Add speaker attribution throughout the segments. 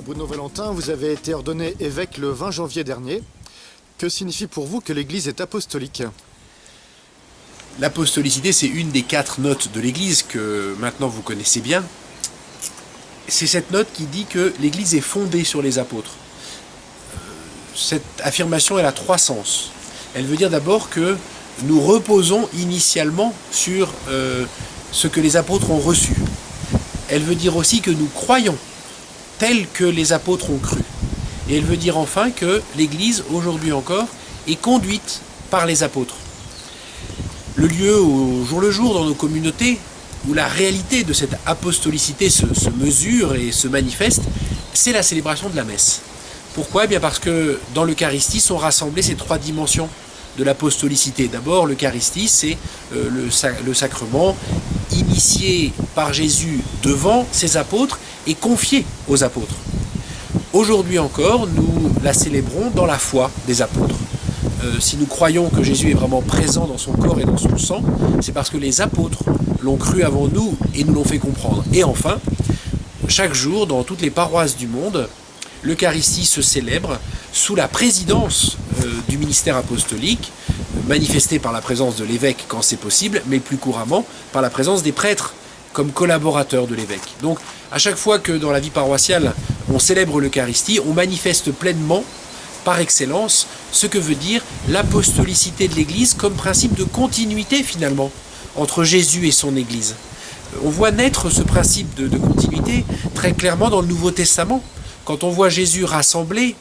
Speaker 1: Bruno Valentin, vous avez été ordonné évêque le 20 janvier dernier. Que signifie pour vous que l'Église est apostolique ?
Speaker 2: L'apostolicité, c'est une des 4 notes de l'Église que maintenant vous connaissez bien. C'est cette note qui dit que l'Église est fondée sur les apôtres. Cette affirmation, elle a 3 sens. Elle veut dire d'abord que nous reposons initialement sur ce que les apôtres ont reçu. Elle veut dire aussi que nous croyons tel que les apôtres ont cru. Et elle veut dire enfin que l'Église, aujourd'hui encore, est conduite par les apôtres. Le lieu au jour le jour dans nos communautés, où la réalité de cette apostolicité se mesure et se manifeste, c'est la célébration de la messe. Pourquoi ? Eh bien parce que dans l'Eucharistie sont rassemblées ces 3 dimensions de l'apostolicité. D'abord, l'Eucharistie, c'est le sacrement initié par Jésus devant ses apôtres et confié aux apôtres. Aujourd'hui encore, nous la célébrons dans la foi des apôtres. Si nous croyons que Jésus est vraiment présent dans son corps et dans son sang, c'est parce que les apôtres l'ont cru avant nous et nous l'ont fait comprendre. Et enfin, chaque jour, dans toutes les paroisses du monde, l'Eucharistie se célèbre sous la présidence du ministère apostolique, manifestée par la présence de l'évêque quand c'est possible, mais plus couramment par la présence des prêtres comme collaborateurs de l'évêque. Donc à chaque fois que dans la vie paroissiale on célèbre l'Eucharistie, on manifeste pleinement, par excellence, ce que veut dire l'apostolicité de l'Église comme principe de continuité finalement entre Jésus et son Église. On voit naître ce principe de continuité très clairement dans le Nouveau Testament. Quand on voit Jésus rassembler,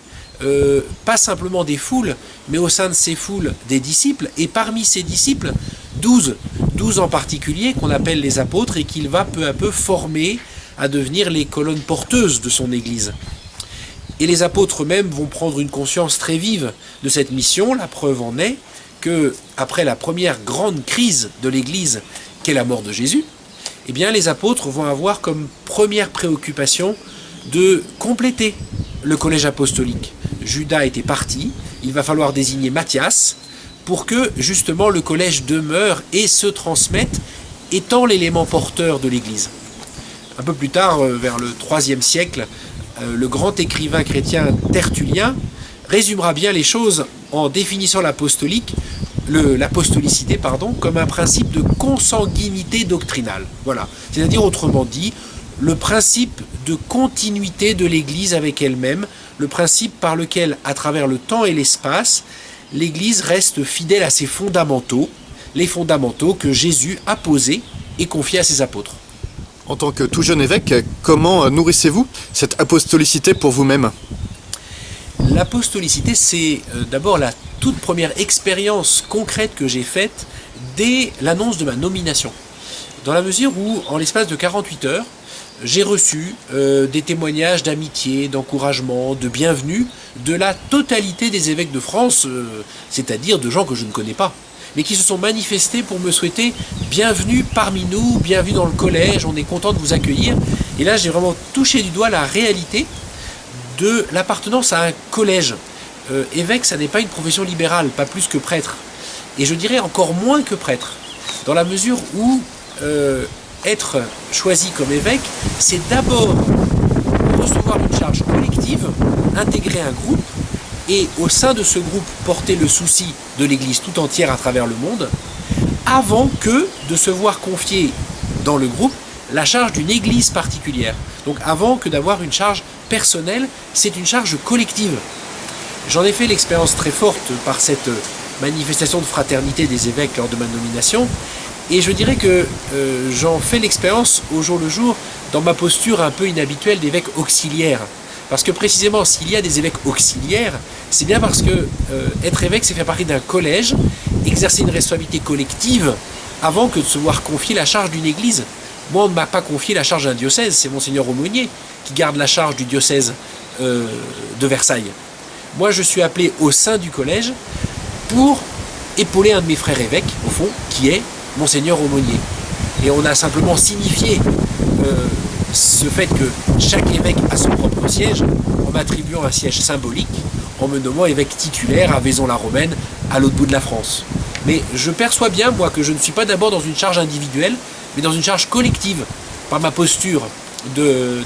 Speaker 2: pas simplement des foules, mais au sein de ces foules des disciples, et parmi ces disciples, 12 en particulier, qu'on appelle les apôtres, et qu'il va peu à peu former à devenir les colonnes porteuses de son Église. Et les apôtres eux-mêmes vont prendre une conscience très vive de cette mission. La preuve en est que, après la première grande crise de l'Église, qu'est la mort de Jésus, eh bien les apôtres vont avoir comme première préoccupation de compléter le collège apostolique. Judas était parti, il va falloir désigner Matthias pour que justement le collège demeure et se transmette, étant l'élément porteur de l'Église. Un peu plus tard, vers le IIIe siècle, le grand écrivain chrétien Tertullien résumera bien les choses en définissant l'apostolicité comme un principe de consanguinité doctrinale. Voilà. C'est-à-dire, autrement dit, le principe de continuité de l'Église avec elle-même, le principe par lequel, à travers le temps et l'espace, l'Église reste fidèle à ses fondamentaux, les fondamentaux que Jésus a posés et confiés à ses apôtres.
Speaker 1: En tant que tout jeune évêque, comment nourrissez-vous cette apostolicité pour vous-même ?
Speaker 2: L'apostolicité, c'est d'abord la toute première expérience concrète que j'ai faite dès l'annonce de ma nomination. Dans la mesure où, en l'espace de 48 heures, j'ai reçu des témoignages d'amitié, d'encouragement, de bienvenue de la totalité des évêques de France, c'est-à-dire de gens que je ne connais pas, mais qui se sont manifestés pour me souhaiter bienvenue parmi nous, bienvenue dans le collège, on est content de vous accueillir. Et là, j'ai vraiment touché du doigt la réalité de l'appartenance à un collège. Évêque, ça n'est pas une profession libérale, pas plus que prêtre. Et je dirais encore moins que prêtre, dans la mesure où être choisi comme évêque, c'est d'abord recevoir une charge collective, intégrer un groupe, et au sein de ce groupe porter le souci de l'Église tout entière à travers le monde, avant que de se voir confier dans le groupe la charge d'une Église particulière. Donc avant que d'avoir une charge personnelle, c'est une charge collective. J'en ai fait l'expérience très forte par cette manifestation de fraternité des évêques lors de ma nomination, et je dirais que j'en fais l'expérience au jour le jour dans ma posture un peu inhabituelle d'évêque auxiliaire. Parce que précisément, s'il y a des évêques auxiliaires, c'est bien parce que être évêque, c'est faire partie d'un collège, exercer une responsabilité collective, avant que de se voir confier la charge d'une église. Moi, on ne m'a pas confié la charge d'un diocèse, c'est Monseigneur Aumônier qui garde la charge du diocèse de Versailles. Moi, je suis appelé au sein du collège pour épauler un de mes frères évêques, au fond, qui est Monseigneur Aumônier. Et on a simplement signifié ce fait que chaque évêque a son propre siège en m'attribuant un siège symbolique, en me nommant évêque titulaire à Vaison-la-Romaine, à l'autre bout de la France. Mais je perçois bien, moi, que je ne suis pas d'abord dans une charge individuelle, mais dans une charge collective, par ma posture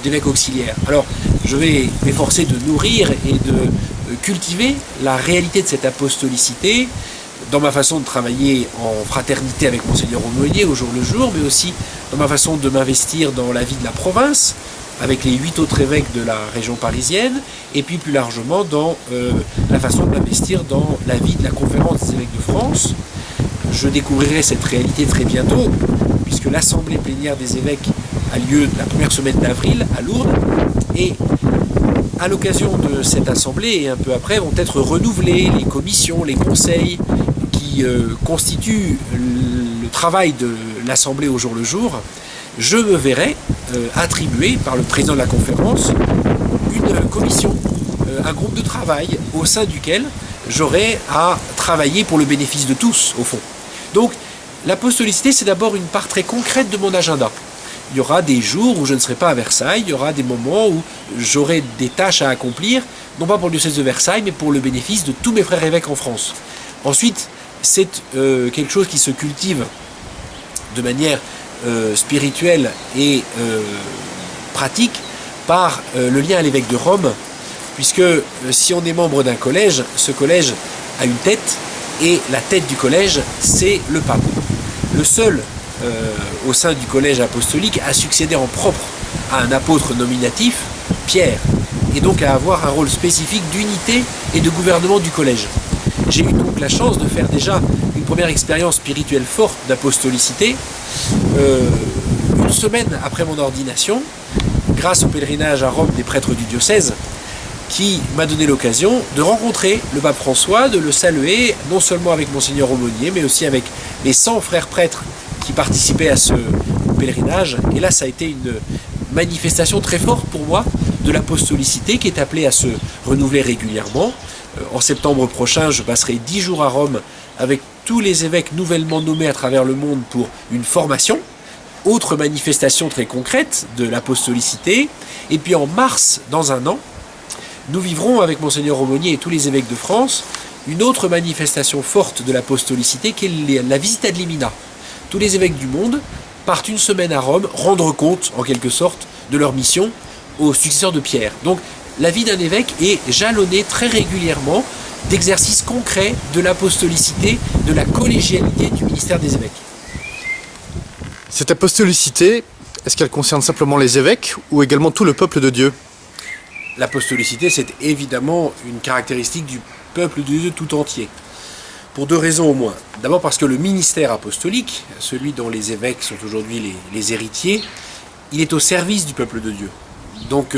Speaker 2: d'évêque auxiliaire. Alors, je vais m'efforcer de nourrir et de cultiver la réalité de cette apostolicité dans ma façon de travailler en fraternité avec Monseigneur Aumônier au jour le jour, mais aussi dans ma façon de m'investir dans la vie de la province, avec les 8 autres évêques de la région parisienne, et puis plus largement dans la façon de m'investir dans la vie de la conférence des évêques de France. Je découvrirai cette réalité très bientôt, puisque l'assemblée plénière des évêques a lieu la première semaine d'avril à Lourdes, et à l'occasion de cette assemblée et un peu après vont être renouvelées les commissions, les conseils qui constituent le travail de l'assemblée au jour le jour. Je me verrai attribuer par le président de la conférence une commission, un groupe de travail au sein duquel j'aurai à travailler pour le bénéfice de tous, au fond. Donc, l'apostolicité, c'est d'abord une part très concrète de mon agenda. Il y aura des jours où je ne serai pas à Versailles, il y aura des moments où j'aurai des tâches à accomplir, non pas pour le diocèse de Versailles, mais pour le bénéfice de tous mes frères évêques en France. Ensuite, c'est quelque chose qui se cultive de manière spirituelle et pratique par le lien à l'évêque de Rome, puisque si on est membre d'un collège, ce collège a une tête, et la tête du collège, c'est le pape. Le seul au sein du collège apostolique à succéder en propre à un apôtre nominatif, Pierre, et donc à avoir un rôle spécifique d'unité et de gouvernement du collège. J'ai eu donc la chance de faire déjà une première expérience spirituelle forte d'apostolicité, une semaine après mon ordination, grâce au pèlerinage à Rome des prêtres du diocèse, qui m'a donné l'occasion de rencontrer le pape François, de le saluer, non seulement avec Monseigneur Aumônier, mais aussi avec les 100 frères prêtres qui participaient à ce pèlerinage. Et là, ça a été une manifestation très forte pour moi de l'apostolicité qui est appelée à se renouveler régulièrement. En septembre prochain, je passerai 10 jours à Rome avec tous les évêques nouvellement nommés à travers le monde pour une formation. Autre manifestation très concrète de l'apostolicité. Et puis en mars, dans un an, nous vivrons avec Monseigneur Aumônier et tous les évêques de France une autre manifestation forte de l'apostolicité qui est la visita ad limina. Tous les évêques du monde partent une semaine à Rome rendre compte, en quelque sorte, de leur mission aux successeurs de Pierre. Donc la vie d'un évêque est jalonnée très régulièrement d'exercices concrets de l'apostolicité, de la collégialité du ministère des évêques.
Speaker 1: Cette apostolicité, est-ce qu'elle concerne simplement les évêques ou également tout le peuple de Dieu ?
Speaker 2: L'apostolicité, c'est évidemment une caractéristique du peuple de Dieu tout entier. Pour 2 raisons au moins. D'abord parce que le ministère apostolique, celui dont les évêques sont aujourd'hui les héritiers, il est au service du peuple de Dieu. Donc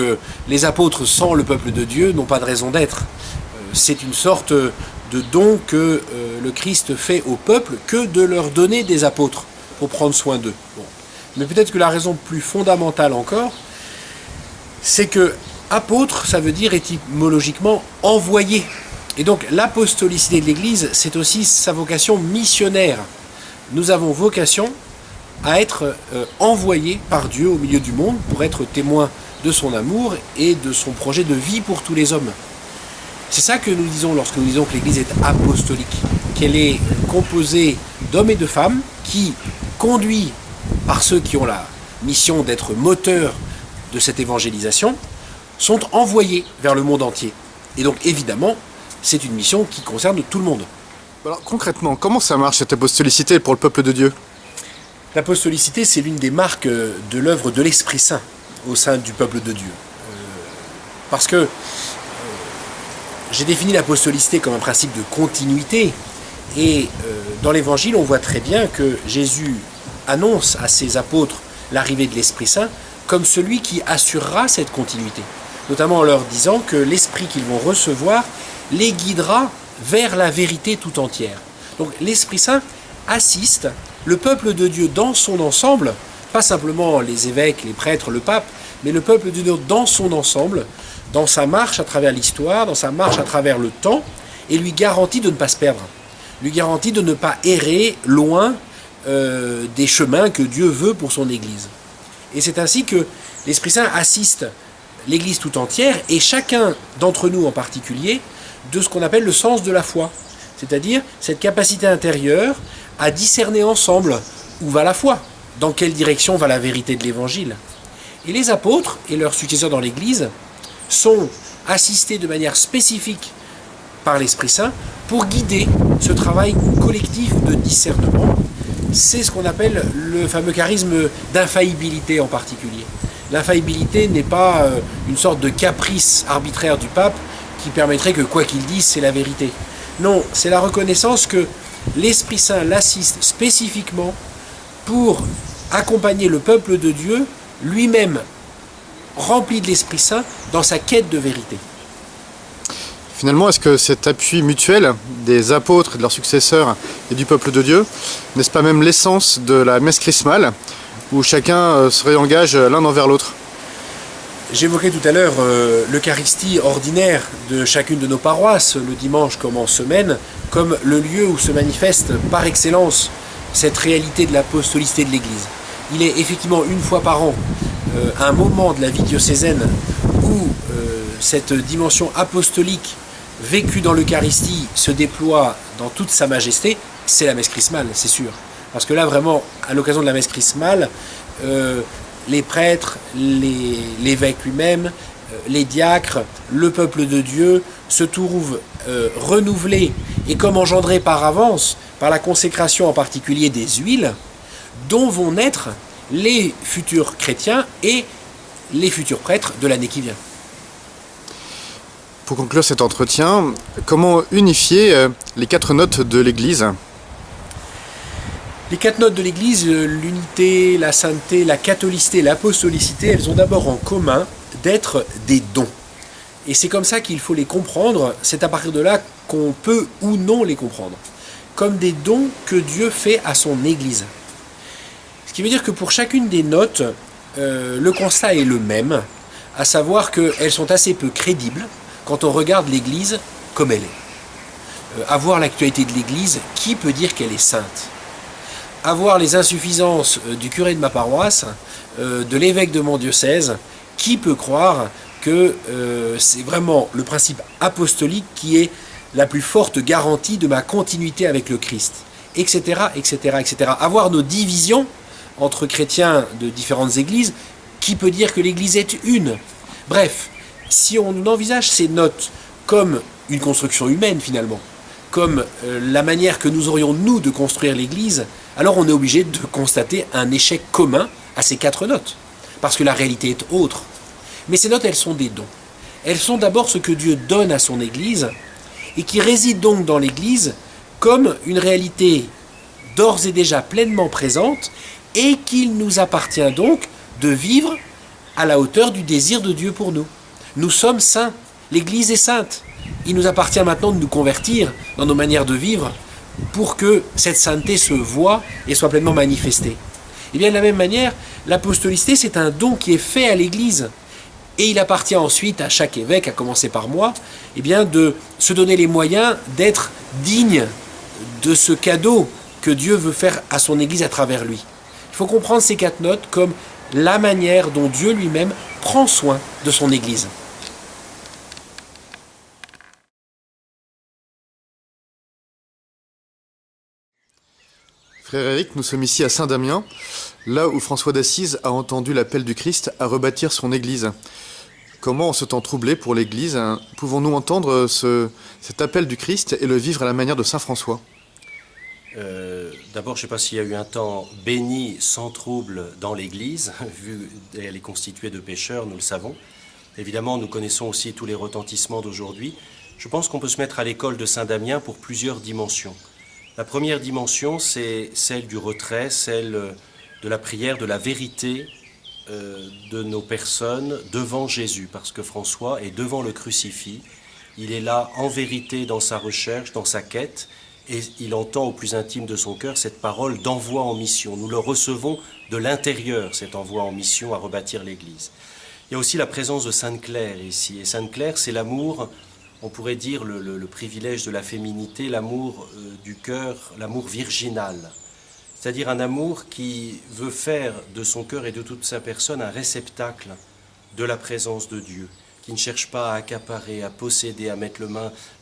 Speaker 2: les apôtres sans le peuple de Dieu n'ont pas de raison d'être. C'est une sorte de don que le Christ fait au peuple que de leur donner des apôtres pour prendre soin d'eux. Bon. Mais peut-être que la raison plus fondamentale encore, c'est que apôtre, ça veut dire étymologiquement envoyé. Et donc l'apostolicité de l'Église, c'est aussi sa vocation missionnaire. Nous avons vocation à être envoyés par Dieu au milieu du monde pour être témoins de son amour et de son projet de vie pour tous les hommes. C'est ça que nous disons lorsque nous disons que l'Église est apostolique, qu'elle est composée d'hommes et de femmes qui, conduits par ceux qui ont la mission d'être moteurs de cette évangélisation, sont envoyés vers le monde entier. Et donc évidemment, c'est une mission qui concerne tout le monde.
Speaker 1: Alors concrètement, comment ça marche cette apostolicité pour le peuple de Dieu ?
Speaker 2: L'apostolicité, c'est l'une des marques de l'œuvre de l'Esprit Saint au sein du peuple de Dieu. Parce que j'ai défini l'apostolicité comme un principe de continuité, et dans l'Évangile, on voit très bien que Jésus annonce à ses apôtres l'arrivée de l'Esprit Saint comme celui qui assurera cette continuité, notamment en leur disant que l'Esprit qu'ils vont recevoir les guidera vers la vérité tout entière. Donc l'Esprit Saint assiste le peuple de Dieu dans son ensemble, pas simplement les évêques, les prêtres, le pape, mais le peuple de Dieu dans son ensemble, dans sa marche à travers l'histoire, dans sa marche à travers le temps, et lui garantit de ne pas se perdre, lui garantit de ne pas errer loin des chemins que Dieu veut pour son Église. Et c'est ainsi que l'Esprit Saint assiste l'Église tout entière, et chacun d'entre nous en particulier, de ce qu'on appelle le sens de la foi, c'est-à-dire cette capacité intérieure à discerner ensemble où va la foi, dans quelle direction va la vérité de l'Évangile. Et les apôtres et leurs successeurs dans l'Église sont assistés de manière spécifique par l'Esprit Saint pour guider ce travail collectif de discernement. C'est ce qu'on appelle le fameux charisme d'infaillibilité en particulier. L'infaillibilité n'est pas une sorte de caprice arbitraire du pape qui permettrait que quoi qu'il dise, c'est la vérité. Non, c'est la reconnaissance que l'Esprit Saint l'assiste spécifiquement pour accompagner le peuple de Dieu, lui-même rempli de l'Esprit Saint, dans sa quête de vérité.
Speaker 1: Finalement, est-ce que cet appui mutuel des apôtres et de leurs successeurs et du peuple de Dieu, n'est-ce pas même l'essence de la messe chrismale, où chacun se réengage l'un envers l'autre?
Speaker 2: J'évoquais tout à l'heure l'Eucharistie ordinaire de chacune de nos paroisses, le dimanche comme en semaine, comme le lieu où se manifeste par excellence cette réalité de l'apostolicité de l'Église. Il est effectivement une fois par an un moment de la vie diocésaine où cette dimension apostolique vécue dans l'Eucharistie se déploie dans toute sa majesté. C'est la messe chrismale, c'est sûr. Parce que là, vraiment, à l'occasion de la messe chrismale, les prêtres, l'évêque lui-même, les diacres, le peuple de Dieu se trouvent renouvelés et comme engendrés par avance, par la consécration en particulier des huiles, dont vont naître les futurs chrétiens et les futurs prêtres de l'année qui vient.
Speaker 1: Pour conclure cet entretien, comment unifier les 4 notes de l'Église?
Speaker 2: Les 4 notes de l'Église, l'unité, la sainteté, la catholicité, l'apostolicité, elles ont d'abord en commun d'être des dons. Et c'est comme ça qu'il faut les comprendre, c'est à partir de là qu'on peut ou non les comprendre. Comme des dons que Dieu fait à son Église. Ce qui veut dire que pour chacune des notes, le constat est le même, à savoir qu'elles sont assez peu crédibles quand on regarde l'Église comme elle est. À voir l'actualité de l'Église, qui peut dire qu'elle est sainte? À voir les insuffisances du curé de ma paroisse, de l'évêque de mon diocèse, qui peut croire que c'est vraiment le principe apostolique qui est la plus forte garantie de ma continuité avec le Christ, etc., etc., etc. À voir nos divisions entre chrétiens de différentes églises, qui peut dire que l'Église est une? Bref, si on envisage ces notes comme une construction humaine finalement, comme la manière que nous aurions nous de construire l'Église, alors on est obligé de constater un échec commun à ces 4 notes, parce que la réalité est autre. Mais ces notes, elles sont des dons. Elles sont d'abord ce que Dieu donne à son Église, et qui réside donc dans l'Église comme une réalité d'ores et déjà pleinement présente, et qu'il nous appartient donc de vivre à la hauteur du désir de Dieu pour nous. Nous sommes saints, l'Église est sainte. Il nous appartient maintenant de nous convertir dans nos manières de vivre pour que cette sainteté se voie et soit pleinement manifestée. Et bien de la même manière, l'apostolicité, c'est un don qui est fait à l'Église. Et il appartient ensuite à chaque évêque, à commencer par moi, eh bien de se donner les moyens d'être digne de ce cadeau que Dieu veut faire à son Église à travers lui. Il faut comprendre ces 4 notes comme la manière dont Dieu lui-même prend soin de son Église.
Speaker 1: Frère Éric, nous sommes ici à Saint-Damien, là où François d'Assise a entendu l'appel du Christ à rebâtir son Église. Comment, en ce temps troublé pour l'Église, pouvons-nous entendre cet appel du Christ et le vivre à la manière de Saint François?
Speaker 3: D'abord, je ne sais pas s'il y a eu un temps béni sans trouble dans l'Église, vu qu'elle est constituée de pécheurs, nous le savons. Évidemment, nous connaissons aussi tous les retentissements d'aujourd'hui. Je pense qu'on peut se mettre à l'école de Saint-Damien pour plusieurs dimensions. La première dimension, c'est celle du retrait, celle de la prière, de la vérité de nos personnes devant Jésus, parce que François est devant le crucifix, il est là en vérité dans sa recherche, dans sa quête, et il entend au plus intime de son cœur cette parole d'envoi en mission. Nous le recevons de l'intérieur, cet envoi en mission à rebâtir l'Église. Il y a aussi la présence de Sainte Claire ici, et Sainte Claire, c'est l'amour, on pourrait dire le privilège de la féminité, l'amour du cœur, l'amour virginal. C'est-à-dire un amour qui veut faire de son cœur et de toute sa personne un réceptacle de la présence de Dieu, qui ne cherche pas à accaparer, à posséder, à mettre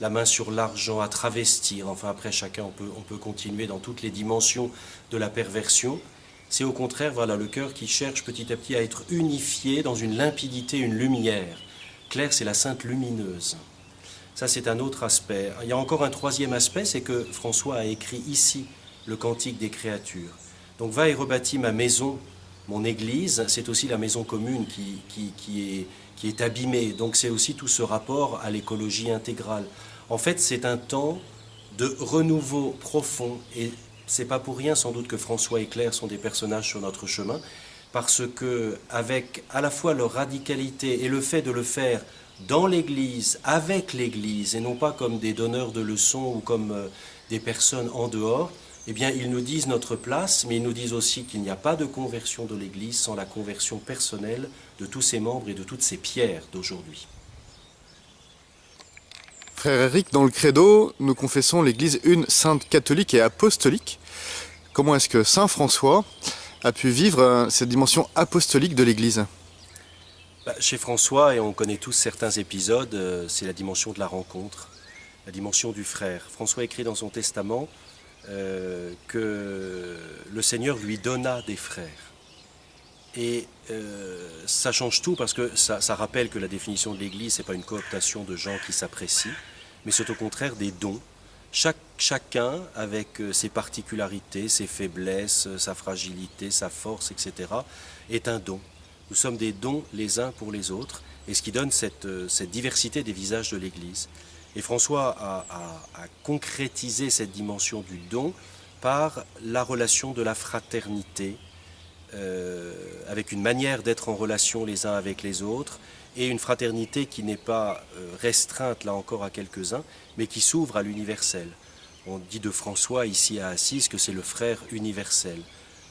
Speaker 3: la main sur l'argent, à travestir. Enfin, après, chacun, on peut continuer dans toutes les dimensions de la perversion. C'est au contraire, voilà, le cœur qui cherche petit à petit à être unifié dans une limpidité, une lumière. Claire, c'est la sainte lumineuse. Ça, c'est un autre aspect. Il y a encore un troisième aspect, c'est que François a écrit ici le Cantique des créatures. Donc, va et rebâtis ma maison, mon église, c'est aussi la maison commune qui est abîmée. Donc, c'est aussi tout ce rapport à l'écologie intégrale. En fait, c'est un temps de renouveau profond. Et c'est pas pour rien, sans doute, que François et Claire sont des personnages sur notre chemin, parce que, avec à la fois leur radicalité et le fait de le faire dans l'Église, avec l'Église, et non pas comme des donneurs de leçons ou comme des personnes en dehors, eh bien, ils nous disent notre place, mais ils nous disent aussi qu'il n'y a pas de conversion de l'Église sans la conversion personnelle de tous ses membres et de toutes ses pierres d'aujourd'hui.
Speaker 1: Frère Eric, dans le credo, nous confessons l'Église une, sainte, catholique et apostolique. Comment est-ce que Saint François a pu vivre cette dimension apostolique de l'Église ?
Speaker 3: Chez François, et on connaît tous certains épisodes, c'est la dimension de la rencontre, la dimension du frère. François écrit dans son testament que le Seigneur lui donna des frères. Et ça change tout parce que ça rappelle que la définition de l'Église, ce n'est pas une cooptation de gens qui s'apprécient, mais c'est au contraire des dons. Chacun, avec ses particularités, ses faiblesses, sa fragilité, sa force, etc., est un don. Nous sommes des dons les uns pour les autres, et ce qui donne cette diversité des visages de l'Église. Et François a concrétisé cette dimension du don par la relation de la fraternité, avec une manière d'être en relation les uns avec les autres, et une fraternité qui n'est pas restreinte, là encore, à quelques-uns, mais qui s'ouvre à l'universel. On dit de François, ici à Assise, que c'est le frère universel.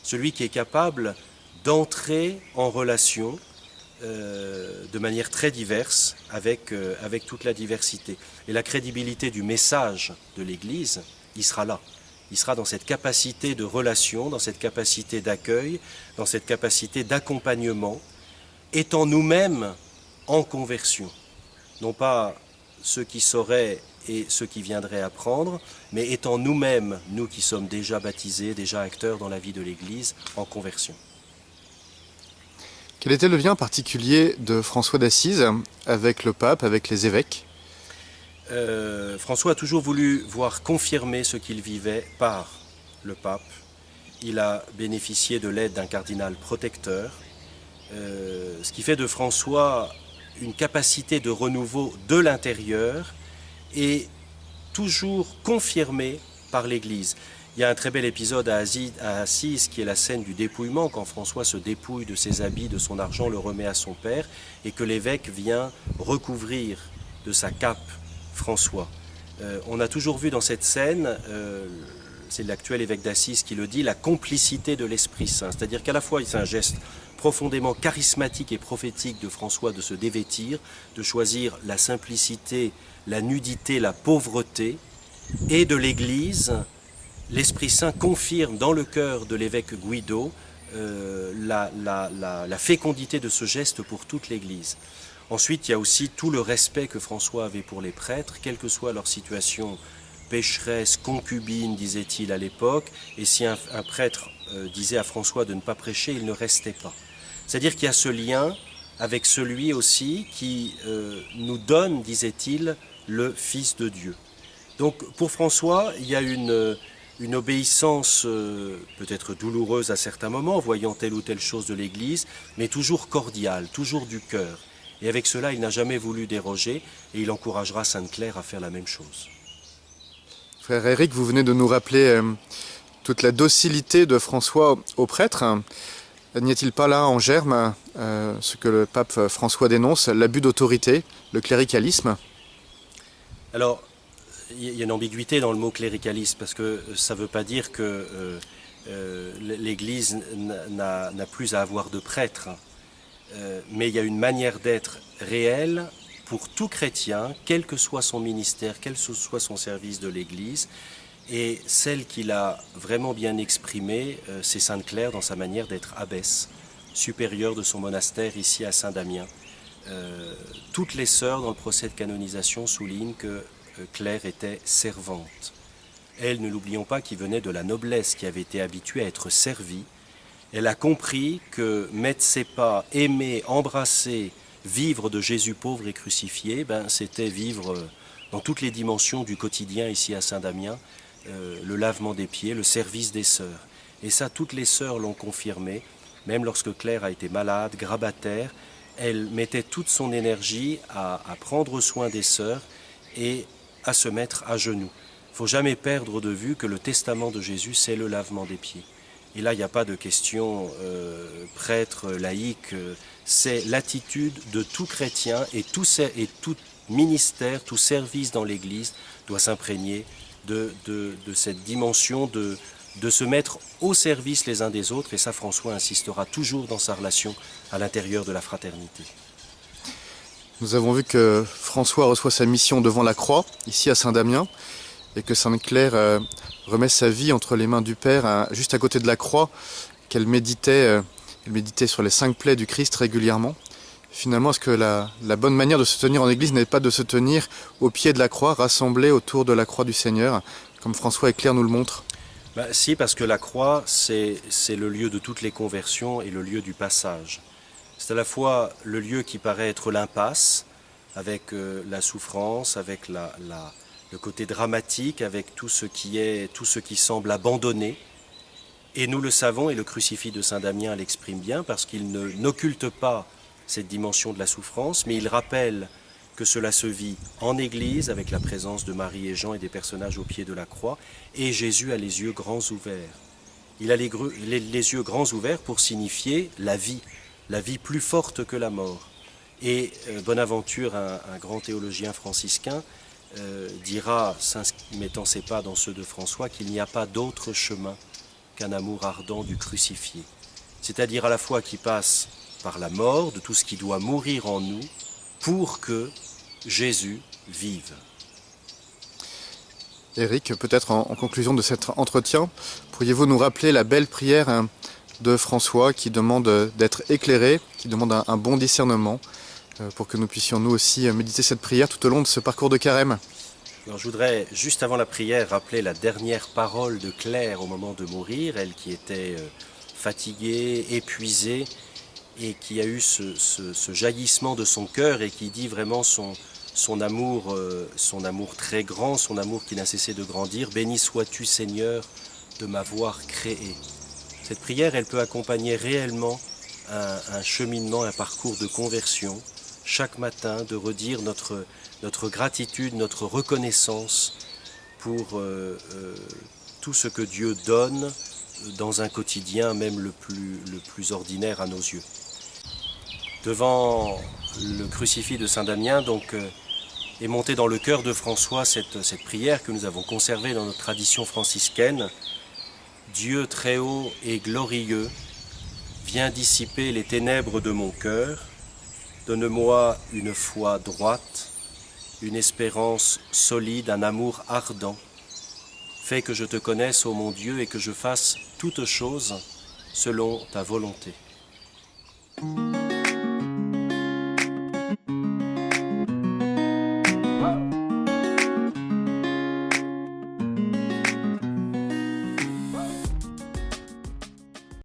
Speaker 3: Celui qui est capable d'entrer en relation de manière très diverse avec toute la diversité. Et la crédibilité du message de l'Église, il sera là. Il sera dans cette capacité de relation, dans cette capacité d'accueil, dans cette capacité d'accompagnement, étant nous-mêmes en conversion. Non pas ceux qui sauraient et ceux qui viendraient apprendre, mais étant nous-mêmes, nous qui sommes déjà baptisés, déjà acteurs dans la vie de l'Église, en conversion.
Speaker 1: Quel était le lien particulier de François d'Assise avec le pape, avec les évêques ?
Speaker 3: François a toujours voulu voir confirmer ce qu'il vivait par le pape. Il a bénéficié de l'aide d'un cardinal protecteur, ce qui fait de François une capacité de renouveau de l'intérieur et toujours confirmée par l'Église. Il y a un très bel épisode à Assise qui est la scène du dépouillement, quand François se dépouille de ses habits, de son argent, le remet à son père, et que l'évêque vient recouvrir de sa cape François. On a toujours vu dans cette scène, c'est l'actuel évêque d'Assise qui le dit, la complicité de l'Esprit Saint. C'est-à-dire qu'à la fois, c'est un geste profondément charismatique et prophétique de François de se dévêtir, de choisir la simplicité, la nudité, la pauvreté, et de l'Église. L'Esprit Saint confirme dans le cœur de l'évêque Guido la fécondité de ce geste pour toute l'Église. Ensuite, il y a aussi tout le respect que François avait pour les prêtres, quelle que soit leur situation pécheresse, concubine, disait-il à l'époque, et si un prêtre disait à François de ne pas prêcher, il ne restait pas. C'est-à-dire qu'il y a ce lien avec celui aussi qui nous donne, disait-il, le Fils de Dieu. Donc pour François, il y a une obéissance peut-être douloureuse à certains moments, voyant telle ou telle chose de l'Église, mais toujours cordiale, toujours du cœur. Et avec cela, il n'a jamais voulu déroger, et il encouragera Sainte-Claire à faire la même chose.
Speaker 1: Frère Eric, vous venez de nous rappeler toute la docilité de François aux prêtres. N'y a-t-il pas là en germe ce que le pape François dénonce, l'abus d'autorité, le cléricalisme ?
Speaker 3: Alors, il y a une ambiguïté dans le mot cléricalisme, parce que ça ne veut pas dire que l'Église n'a plus à avoir de prêtres. Mais il y a une manière d'être réelle pour tout chrétien, quel que soit son ministère, quel que soit son service de l'Église. Et celle qu'il a vraiment bien exprimée, c'est Sainte-Claire dans sa manière d'être abbesse, supérieure de son monastère ici à Saint-Damien. Toutes les sœurs dans le procès de canonisation soulignent que Claire était servante. Elle, ne l'oublions pas, qui venait de la noblesse, qui avait été habituée à être servie, Elle a compris que mettre ses pas, aimer, embrasser, vivre de Jésus pauvre et crucifié, c'était vivre dans toutes les dimensions du quotidien ici à Saint-Damien, le lavement des pieds, le service des sœurs. Et ça, toutes les sœurs l'ont confirmé, même lorsque Claire a été malade, grabataire, elle mettait toute son énergie à prendre soin des sœurs et à se mettre à genoux. Il ne faut jamais perdre de vue que le testament de Jésus, c'est le lavement des pieds. Et là, il n'y a pas de question prêtre, laïque, c'est l'attitude de tout chrétien et tout ministère, tout service dans l'Église doit s'imprégner de cette dimension de se mettre au service les uns des autres, et ça François insistera toujours dans sa relation à l'intérieur de la fraternité.
Speaker 1: Nous avons vu que François reçoit sa mission devant la croix, ici à Saint-Damien, et que Sainte Claire remet sa vie entre les mains du Père, juste à côté de la croix, qu'elle méditait, elle méditait sur les 5 plaies du Christ régulièrement. Finalement, est-ce que la bonne manière de se tenir en Église n'est pas de se tenir au pied de la croix, rassemblés autour de la croix du Seigneur, comme François et Claire nous le montrent?
Speaker 3: Si, parce que la croix, c'est le lieu de toutes les conversions et le lieu du passage. C'est à la fois le lieu qui paraît être l'impasse, avec la souffrance, avec le côté dramatique, avec tout ce qui semble abandonné. Et nous le savons, et le crucifix de Saint-Damien l'exprime bien, parce qu'il n'occulte pas cette dimension de la souffrance, mais il rappelle que cela se vit en Église, avec la présence de Marie et Jean et des personnages au pied de la croix, et Jésus a les yeux grands ouverts. Il a les yeux grands ouverts pour signifier la vie plus forte que la mort. Et Bonaventure, un grand théologien franciscain, dira, mettant ses pas dans ceux de François, qu'il n'y a pas d'autre chemin qu'un amour ardent du crucifié. C'est-à-dire à la fois qui passe par la mort de tout ce qui doit mourir en nous pour que Jésus vive.
Speaker 1: Éric, peut-être en conclusion de cet entretien, pourriez-vous nous rappeler la belle prière de François qui demande d'être éclairé, qui demande un bon discernement, pour que nous puissions nous aussi méditer cette prière tout au long de ce parcours de carême?
Speaker 3: Alors, je voudrais, juste avant la prière, rappeler la dernière parole de Claire au moment de mourir, elle qui était fatiguée, épuisée, et qui a eu ce jaillissement de son cœur et qui dit vraiment son amour très grand, son amour qui n'a cessé de grandir. « Béni sois-tu, Seigneur, de m'avoir créé ». Cette prière, elle peut accompagner réellement un cheminement, un parcours de conversion, chaque matin, de redire notre gratitude, notre reconnaissance pour tout ce que Dieu donne dans un quotidien, même le plus ordinaire à nos yeux. Devant le crucifix de Saint-Damien, donc, est montée dans le cœur de François cette prière que nous avons conservée dans notre tradition franciscaine. Dieu très haut et glorieux, viens dissiper les ténèbres de mon cœur, donne-moi une foi droite, une espérance solide, un amour ardent. Fais que je te connaisse, ô mon Dieu, et que je fasse toutes choses selon ta volonté.